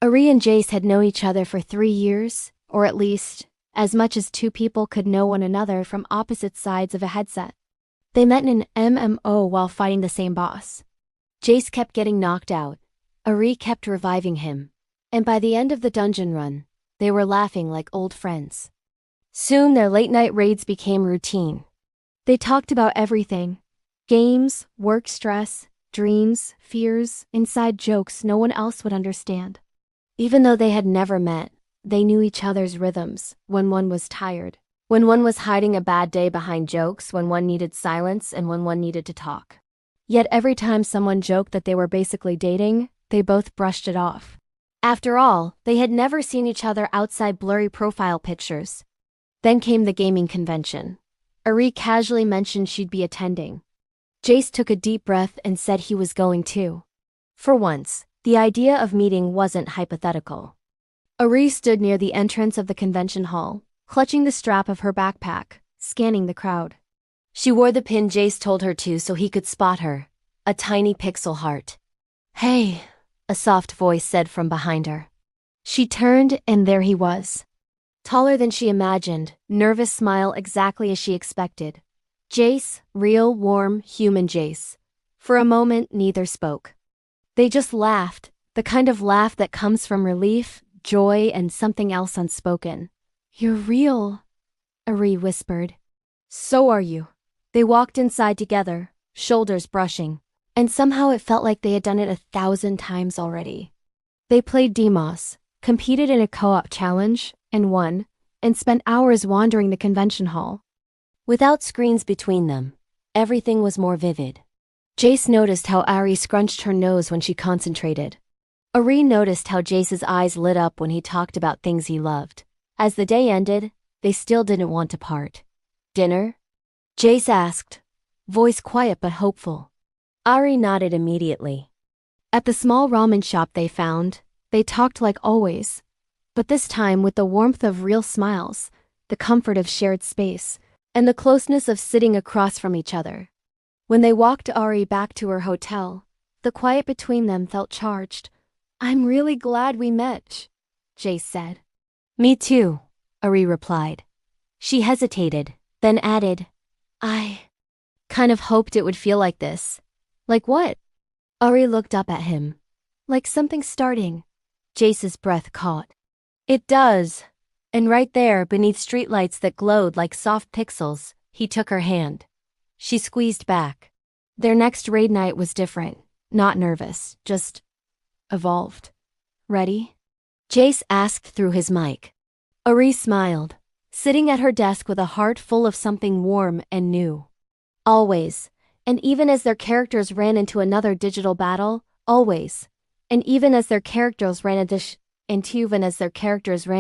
Ari and Jace had known each other for 3 years, or at least, as much as two people could know one another from opposite sides of a headset. They met in an MMO while fighting the same boss. Jace kept getting knocked out. Ari kept reviving him. And by the end of the dungeon run, they were laughing like old friends. Soon their late-night raids became routine. They talked about everything. Games, work stress, dreams, fears, inside jokes no one else would understand. Even though they had never met, they knew each other's rhythms, when one was tired, when one was hiding a bad day behind jokes, when one needed silence, and when one needed to talk. Yet every time someone joked that they were basically dating, they both brushed it off. After all, they had never seen each other outside blurry profile pictures. Then came the gaming convention. Ari casually mentioned she'd be attending. Jace took a deep breath and said he was going too. For once, the idea of meeting wasn't hypothetical. Ari stood near the entrance of the convention hall, clutching the strap of her backpack, scanning the crowd. She wore the pin Jace told her to so he could spot her, a tiny pixel heart. "Hey," a soft voice said from behind her. She turned and there he was. Taller than she imagined, nervous smile exactly as she expected. Jace, real, warm, human Jace. For a moment, neither spoke. They just laughed, the kind of laugh that comes from relief, joy, and something else unspoken. "You're real," Ari whispered. "So are you." They walked inside together, shoulders brushing, and somehow it felt like they had done it 1,000 times already. They played Demos, competed in a co-op challenge, and won, and spent hours wandering the convention hall. Without screens between them, everything was more vivid. Jace noticed how Ari scrunched her nose when she concentrated. Ari noticed how Jace's eyes lit up when he talked about things he loved. As the day ended, they still didn't want to part. "Dinner?" Jace asked, voice quiet but hopeful. Ari nodded immediately. At the small ramen shop they found, they talked like always, but this time with the warmth of real smiles, the comfort of shared space, and the closeness of sitting across from each other. When they walked Ari back to her hotel, the quiet between them felt charged. "I'm really glad we met," Jace said. "Me too," Ari replied. She hesitated, then added, "I kind of hoped it would feel like this." "Like what?" Ari looked up at him. "Like something starting." Jace's breath caught. "It does." And right there, beneath streetlights that glowed like soft pixels, he took her hand. She squeezed back. Their next raid night was different, not nervous, just evolved. "Ready?" Jace asked through his mic. Ari smiled, sitting at her desk with a heart full of something warm and new. Always, and even as their characters ran into another digital battle, always, and even as their characters ran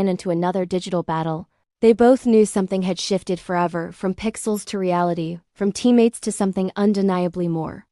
into another digital battle, they both knew something had shifted forever, from pixels to reality, from teammates to something undeniably more.